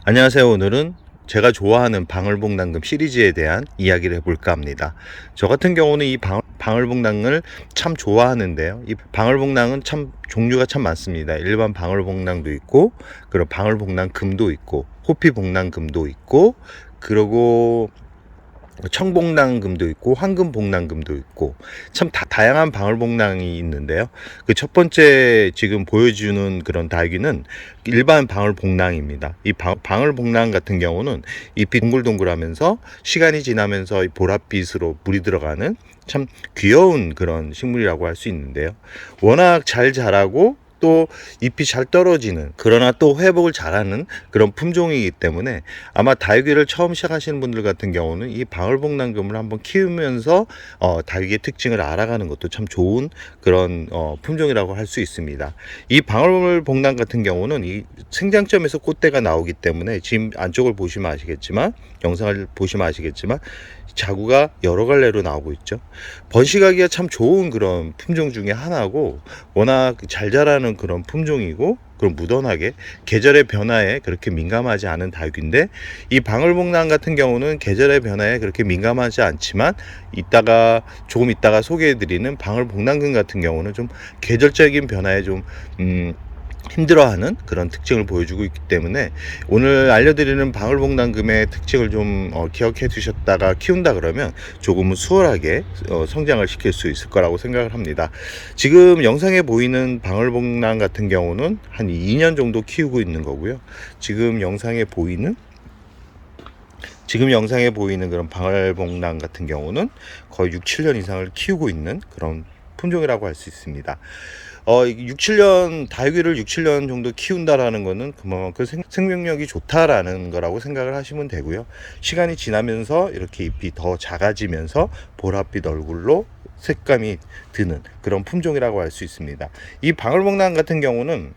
안녕하세요. 오늘은 제가 좋아하는 방울복랑금 시리즈에 대한 이야기를 해볼까 합니다. 저 같은 경우는 이 방울복랑을 참 좋아하는데요. 이 방울복랑은 참 종류가 참 많습니다. 일반 방울복랑도 있고, 그리고 방울복랑금도 있고, 호피복랑금도 있고, 그리고 청복랑금도 있고 황금복랑금도 있고 참 다양한 방울복랑이 있는데요. 그 첫 번째 지금 보여주는 그런 다육이는 일반 방울복랑입니다. 이 방울복랑 같은 경우는 잎이 동글동글하면서 시간이 지나면서 보랏빛으로 물이 들어가는 참 귀여운 그런 식물이라고 할 수 있는데요. 워낙 잘 자라고 또 잎이 잘 떨어지는, 그러나 또 회복을 잘하는 그런 품종이기 때문에 아마 다육이를 처음 시작하시는 분들 같은 경우는 이 방울복랑금을 한번 키우면서 다육이의 특징을 알아가는 것도 참 좋은 그런 품종이라고 할 수 있습니다. 이 방울복랑 같은 경우는 이 생장점에서 꽃대가 나오기 때문에 지금 안쪽을 보시면 아시겠지만, 영상을 보시면 아시겠지만 자구가 여러 갈래로 나오고 있죠. 번식하기가 참 좋은 그런 품종 중에 하나고, 워낙 잘 자라는 그런 품종이고, 그런 무던하게 계절의 변화에 그렇게 민감하지 않은 다육인데, 이 방울복랑 같은 경우는 계절의 변화에 그렇게 민감하지 않지만 조금 있다가 소개해드리는 방울복랑금 같은 경우는 좀 계절적인 변화에 좀 힘들어하는 그런 특징을 보여주고 있기 때문에, 오늘 알려드리는 방울복랑금의 특징을 좀 기억해 두셨다가 키운다 그러면 조금은 수월하게 성장을 시킬 수 있을 거라고 생각을 합니다. 지금 영상에 보이는 방울복랑 같은 경우는 한 2년 정도 키우고 있는 거고요. 지금 영상에 보이는 그런 방울복랑 같은 경우는 거의 6, 7년 이상을 키우고 있는 그런 품종이라고 할 수 있습니다. 6, 7년, 다육이를 6, 7년 정도 키운다라는 거는 그만큼 생명력이 좋다라는 거라고 생각을 하시면 되고요. 시간이 지나면서 이렇게 잎이 더 작아지면서 보랏빛 얼굴로 색감이 드는 그런 품종이라고 할 수 있습니다. 이 방울복랑 같은 경우는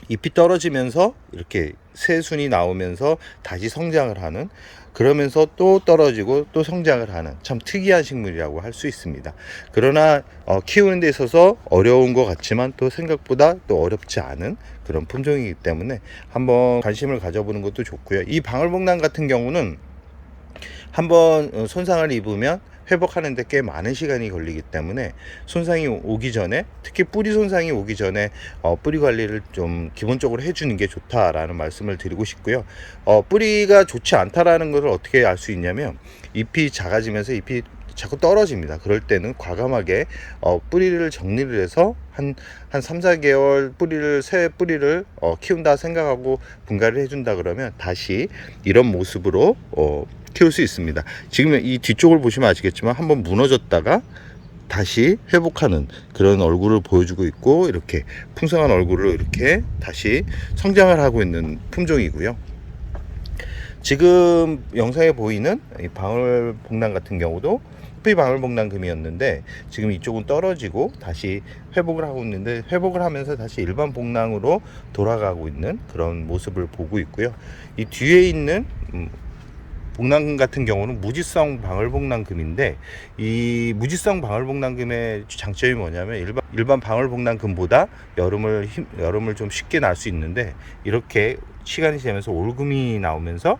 잎이 떨어지면서 이렇게 새순이 나오면서 다시 성장을 하는, 그러면서 또 떨어지고 또 성장을 하는 참 특이한 식물이라고 할 수 있습니다. 그러나 키우는 데 있어서 어려운 것 같지만 또 생각보다 또 어렵지 않은 그런 품종이기 때문에 한번 관심을 가져보는 것도 좋고요. 이 방울복랑 같은 경우는 한번 손상을 입으면 회복하는 데 꽤 많은 시간이 걸리기 때문에, 손상이 오기 전에, 특히 뿌리 손상이 오기 전에 뿌리 관리를 좀 기본적으로 해주는 게 좋다라는 말씀을 드리고 싶고요. 뿌리가 좋지 않다라는 것을 어떻게 알 수 있냐면, 잎이 작아지면서 잎이 자꾸 떨어집니다. 그럴 때는 과감하게 뿌리를 정리를 해서 한 3, 4개월 새 뿌리를 키운다 생각하고 분갈이를 해준다 그러면 다시 이런 모습으로 키울 수 있습니다. 지금 이 뒤쪽을 보시면 아시겠지만 한번 무너졌다가 다시 회복하는 그런 얼굴을 보여주고 있고, 이렇게 풍성한 얼굴을 이렇게 다시 성장을 하고 있는 품종이고요. 지금 영상에 보이는 이 방울복랑 같은 경우도 호피방울복랑금이었는데, 지금 이쪽은 떨어지고 다시 회복을 하고 있는데, 회복을 하면서 다시 일반 복랑으로 돌아가고 있는 그런 모습을 보고 있고요. 이 뒤에 있는 복랑금 같은 경우는 무지성 방울복랑금인데, 이 무지성 방울복랑금의 장점이 뭐냐면, 일반 방울복랑금보다 여름을 좀 쉽게 날 수 있는데, 이렇게 시간이 지나면서 올금이 나오면서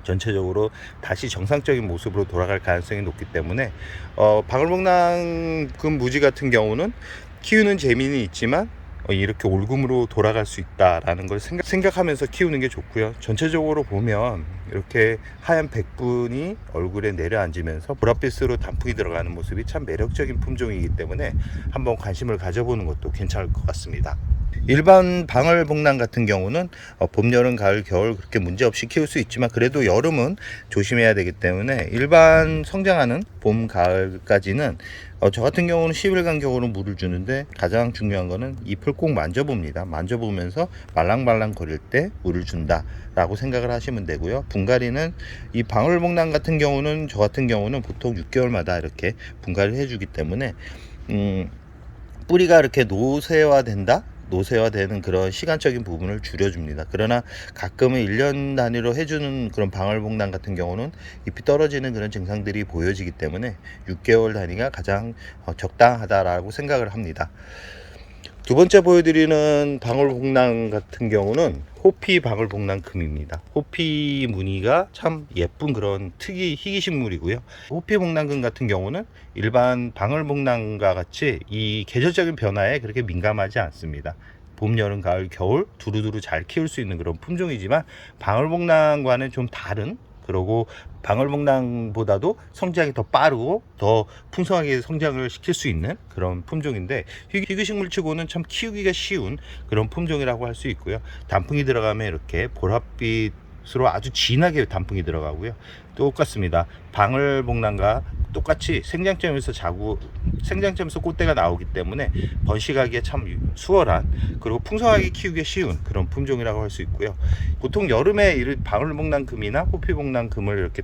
전체적으로 다시 정상적인 모습으로 돌아갈 가능성이 높기 때문에, 방울복랑금 무지 같은 경우는 키우는 재미는 있지만 이렇게 올금으로 돌아갈 수 있다라는 걸 생각하면서 키우는 게 좋고요. 전체적으로 보면 이렇게 하얀 백분이 얼굴에 내려앉으면서 보랏빛으로 단풍이 들어가는 모습이 참 매력적인 품종이기 때문에 한번 관심을 가져보는 것도 괜찮을 것 같습니다. 일반 방울복랑 같은 경우는 봄, 여름, 가을, 겨울 그렇게 문제없이 키울 수 있지만, 그래도 여름은 조심해야 되기 때문에 일반 성장하는 봄, 가을까지는 저 같은 경우는 10일 간격으로 물을 주는데, 가장 중요한 거는 잎을 꼭 만져봅니다. 만져보면서 말랑말랑 거릴 때 물을 준다 라고 생각을 하시면 되고요. 분갈이는 이 방울복랑 같은 경우는, 저 같은 경우는 보통 6개월마다 이렇게 분갈이를 해주기 때문에 뿌리가 이렇게 노쇠화되는 그런 시간적인 부분을 줄여줍니다. 그러나 가끔은 1년 단위로 해주는 그런 방울복랑 같은 경우는 잎이 떨어지는 그런 증상들이 보여지기 때문에 6개월 단위가 가장 적당하다라고 생각을 합니다. 두 번째 보여드리는 방울복랑 같은 경우는 호피 방울복랑금입니다. 호피 무늬가 참 예쁜 그런 특이 희귀식물이고요. 호피 복랑금 같은 경우는 일반 방울복랑과 같이 이 계절적인 변화에 그렇게 민감하지 않습니다. 봄, 여름, 가을, 겨울 두루두루 잘 키울 수 있는 그런 품종이지만 방울복랑과는 좀 다른, 그리고 방울복랑보다도 성장이 더 빠르고 더 풍성하게 성장을 시킬 수 있는 그런 품종인데, 희귀식물치고는 참 키우기가 쉬운 그런 품종이라고 할 수 있고요. 단풍이 들어가면 이렇게 보랏빛으로 아주 진하게 단풍이 들어가고요. 똑같습니다. 방울복랑과 똑같이 생장점에서 꽃대가 나오기 때문에 번식하기에 참 수월한, 그리고 풍성하게 키우기 쉬운 그런 품종이라고 할 수 있고요. 보통 여름에 이 방울복랑금이나 호피복랑금을 이렇게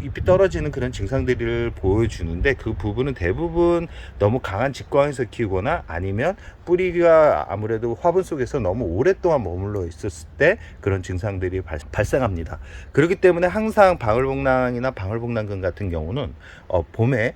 잎이 떨어지는 그런 증상들을 보여주는데, 그 부분은 대부분 너무 강한 직광에서 키우거나 아니면 뿌리가 아무래도 화분 속에서 너무 오랫동안 머물러 있었을 때 그런 증상들이 발생합니다. 그렇기 때문에 항상 방울복랑이나 방울복랑금 같은 경우는 봄에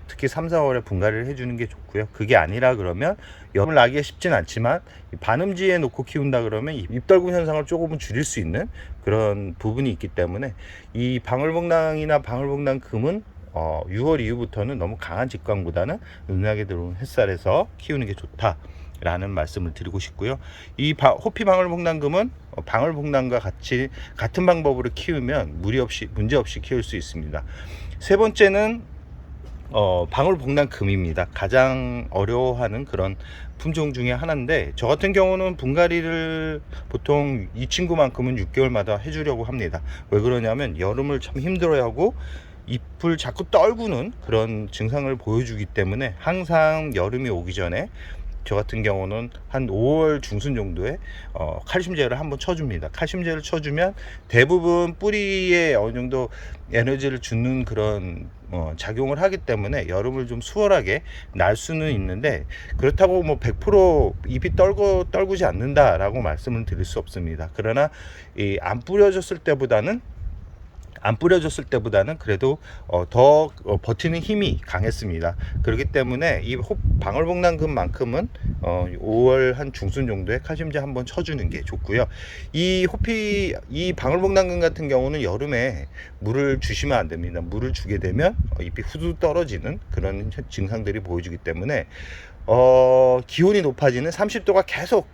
특히 3, 4월에 분갈이를 해주는 게 좋고요. 그게 아니라 그러면 엽을 나기가 쉽진 않지만 반음지에 놓고 키운다 그러면 잎떨굼 현상을 조금은 줄일 수 있는 그런 부분이 있기 때문에 이 방울복랑이나 방울복랑금은 6월 이후부터는 너무 강한 직광보다는 은은하게 들어오는 햇살에서 키우는 게 좋다 라는 말씀을 드리고 싶고요. 이 호피 방울복랑금은 방울복랑과 같은 방법으로 키우면 문제 없이 키울 수 있습니다. 세 번째는 방울복랑금입니다. 가장 어려워하는 그런 품종 중에 하나인데, 저 같은 경우는 분갈이를 보통 이 친구만큼은 6개월마다 해주려고 합니다. 왜 그러냐면 여름을 참 힘들어하고 잎을 자꾸 떨구는 그런 증상을 보여주기 때문에 항상 여름이 오기 전에 저 같은 경우는 한 5월 중순 정도에 칼슘제를 한번 쳐줍니다. 칼슘제를 쳐주면 대부분 뿌리에 어느 정도 에너지를 주는 그런 작용을 하기 때문에 여름을 좀 수월하게 날 수는 있는데, 그렇다고 뭐 100% 잎이 떨구지 않는다라고 말씀을 드릴 수 없습니다. 그러나 안 뿌려졌을 때보다는 그래도 더 버티는 힘이 강했습니다. 그렇기 때문에 이 방울복랑금만큼은 5월 한 중순 정도에 칼슘제 한번 쳐주는 게 좋고요. 이 방울복랑금 같은 경우는 여름에 물을 주시면 안 됩니다. 물을 주게 되면 잎이 후두 떨어지는 그런 증상들이 보여주기 때문에 기온이 높아지는 30도가 계속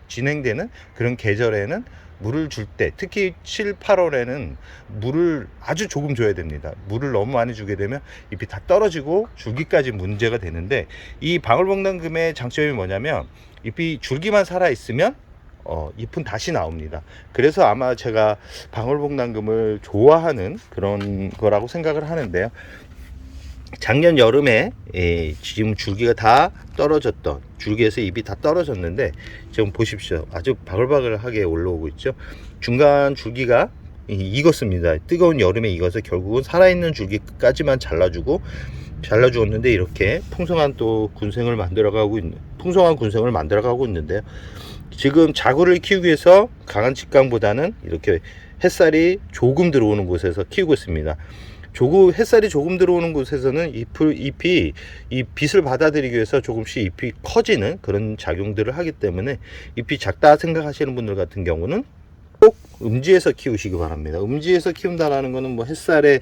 진행되는 그런 계절에는 물을 줄 때, 특히 7, 8월에는 물을 아주 조금 줘야 됩니다. 물을 너무 많이 주게 되면 잎이 다 떨어지고 줄기까지 문제가 되는데, 이 방울복랑금의 장점이 뭐냐면 잎이 줄기만 살아 있으면 잎은 다시 나옵니다. 그래서 아마 제가 방울복랑금을 좋아하는 그런 거라고 생각을 하는데요. 작년 여름에 지금 줄기가 다 떨어졌던, 줄기에서 잎이 다 떨어졌는데 지금 보십시오. 아주 바글바글하게 올라오고 있죠. 중간 줄기가 익었습니다. 뜨거운 여름에 익어서 결국은 살아있는 줄기까지만 잘라주었는데 이렇게 풍성한 군생을 만들어가고 있는데요. 지금 자구를 키우기 위해서 강한 직광보다는 이렇게 햇살이 조금 들어오는 곳에서 키우고 있습니다. 햇살이 조금 들어오는 곳에서는 잎이 이 빛을 받아들이기 위해서 조금씩 잎이 커지는 그런 작용들을 하기 때문에, 잎이 작다 생각하시는 분들 같은 경우는 꼭 음지에서 키우시기 바랍니다. 음지에서 키운다라는 거는 뭐 햇살에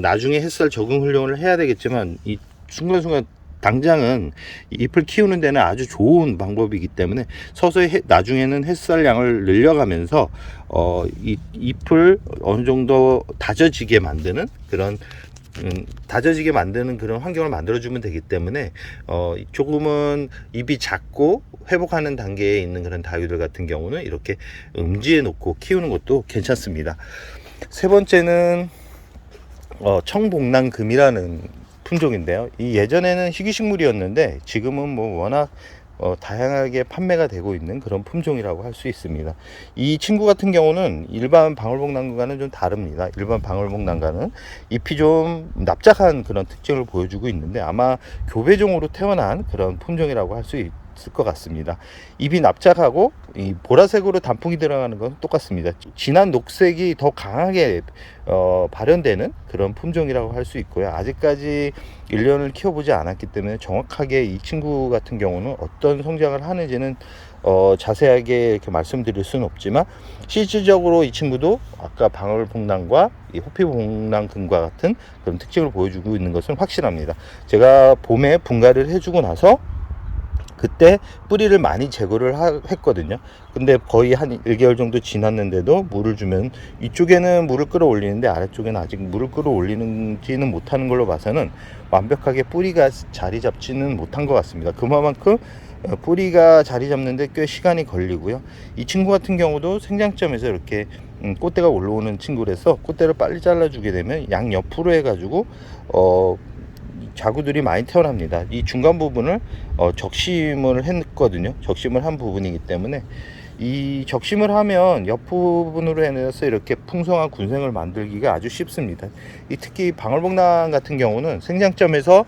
나중에 햇살 적응 훈련을 해야 되겠지만, 이 순간순간 당장은 잎을 키우는 데는 아주 좋은 방법이기 때문에 서서히 나중에는 햇살량을 늘려가면서 이 잎을 어느 정도 다져지게 만드는 그런 환경을 만들어주면 되기 때문에 조금은 잎이 작고 회복하는 단계에 있는 그런 다육들 같은 경우는 이렇게 음지에 놓고 키우는 것도 괜찮습니다. 세 번째는 청복랑금이라는 품종인데요. 이 예전에는 희귀식물이었는데 지금은 뭐 워낙 다양하게 판매가 되고 있는 그런 품종이라고 할 수 있습니다. 이 친구 같은 경우는 일반 방울복랑과는 좀 다릅니다. 일반 방울복랑과는 잎이 좀 납작한 그런 특징을 보여주고 있는데, 아마 교배종으로 태어난 그런 품종이라고 할 수 것 같습니다. 잎이 납작하고 이 보라색으로 단풍이 들어가는 건 똑같습니다. 진한 녹색이 더 강하게 발현되는 그런 품종이라고 할 수 있고요. 아직까지 1년을 키워보지 않았기 때문에 정확하게 이 친구 같은 경우는 어떤 성장을 하는지는 자세하게 이렇게 말씀드릴 수는 없지만, 실질적으로 이 친구도 아까 방울복랑과 이 호피복랑금과 같은 그런 특징을 보여주고 있는 것은 확실합니다. 제가 봄에 분갈이를 해주고 나서 그때 뿌리를 많이 제거를 했거든요. 근데 거의 한 1개월 정도 지났는데도 물을 주면, 이쪽에는 물을 끌어올리는데 아래쪽에는 아직 물을 끌어올리지는 못하는 걸로 봐서는 완벽하게 뿌리가 자리 잡지는 못한 것 같습니다. 그만큼 뿌리가 자리 잡는데 꽤 시간이 걸리고요. 이 친구 같은 경우도 생장점에서 이렇게 꽃대가 올라오는 친구라서 꽃대를 빨리 잘라주게 되면 양옆으로 해가지고 자구들이 많이 태어납니다. 이 중간 부분을 적심을 했거든요. 적심을 한 부분이기 때문에 이 적심을 하면 옆 부분으로 해서 이렇게 풍성한 군생을 만들기가 아주 쉽습니다. 특히 방울복랑 같은 경우는 생장점에서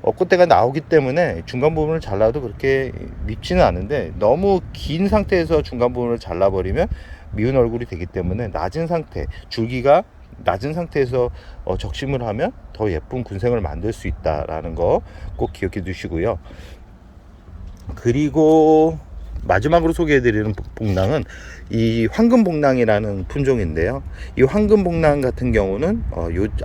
꽃대가 나오기 때문에 중간 부분을 잘라도 그렇게 밉지는 않은데, 너무 긴 상태에서 중간 부분을 잘라버리면 미운 얼굴이 되기 때문에 낮은 상태, 줄기가 낮은 상태에서 적심을 하면 더 예쁜 군생을 만들 수 있다라는 거 꼭 기억해 두시고요. 그리고 마지막으로 소개해드리는 복랑은 이 황금복랑이라는 품종인데요. 이 황금복랑 같은 경우는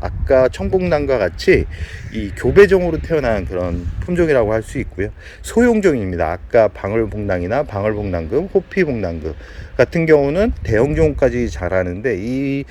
아까 청복랑과 같이 이 교배종으로 태어난 그런 품종이라고 할 수 있고요. 소용종입니다. 아까 방울복랑이나 방울복랑금, 호피복랑금 같은 경우는 대형종까지 자라는데, 이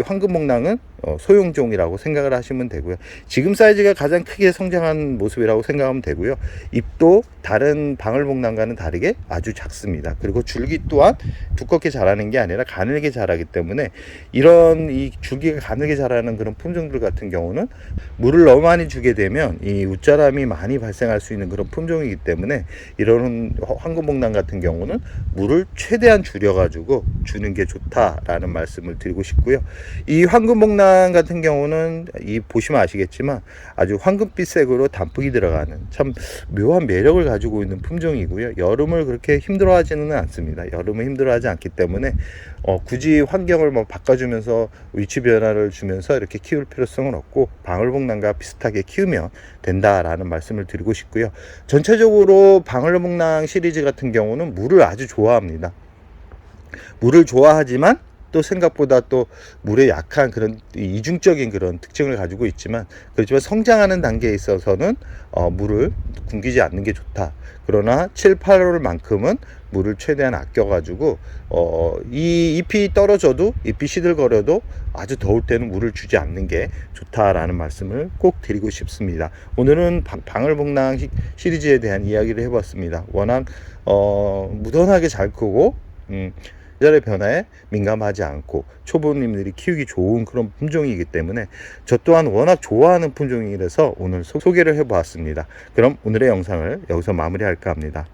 황금복랑은 소용종이라고 생각을 하시면 되고요. 지금 사이즈가 가장 크게 성장한 모습이라고 생각하면 되고요. 잎도 다른 방울복랑과는 다르게 아주 작습니다. 그리고 줄기 또한 두껍게 자라는 게 아니라 가늘게 자라기 때문에, 이런 이 줄기가 가늘게 자라는 그런 품종들 같은 경우는 물을 너무 많이 주게 되면 이 웃자람이 많이 발생할 수 있는 그런 품종이기 때문에, 이런 황금복랑 같은 경우는 물을 최대한 줄여가지고 주는 게 좋다라는 말씀을 드리고 싶고요. 이 황금복랑 같은 경우는 보시면 아시겠지만 아주 황금빛색으로 단풍이 들어가는 참 묘한 매력을 가지고 있는 품종이고요. 여름을 그렇게 힘들어하지는 않습니다. 여름을 힘들어하지 않기 때문에 굳이 환경을 바꿔주면서 위치 변화를 주면서 이렇게 키울 필요성은 없고, 방울복랑과 비슷하게 키우면 된다라는 말씀을 드리고 싶고요. 전체적으로 방울복랑 시리즈 같은 경우는 물을 아주 좋아합니다. 물을 좋아하지만 또 생각보다 또 물에 약한 그런 이중적인 그런 특징을 가지고 있지만, 그렇지만 성장하는 단계에 있어서는 물을 굶기지 않는 게 좋다. 그러나 7, 8월만큼은 물을 최대한 아껴가지고 이 잎이 떨어져도, 잎이 시들거려도 아주 더울 때는 물을 주지 않는 게 좋다라는 말씀을 꼭 드리고 싶습니다. 오늘은 방울복랑 시리즈에 대한 이야기를 해봤습니다. 워낙 무던하게 잘 크고 계절의 변화에 민감하지 않고 초보님들이 키우기 좋은 그런 품종이기 때문에 저 또한 워낙 좋아하는 품종이라서 오늘 소개를 해보았습니다. 그럼 오늘의 영상을 여기서 마무리할까 합니다.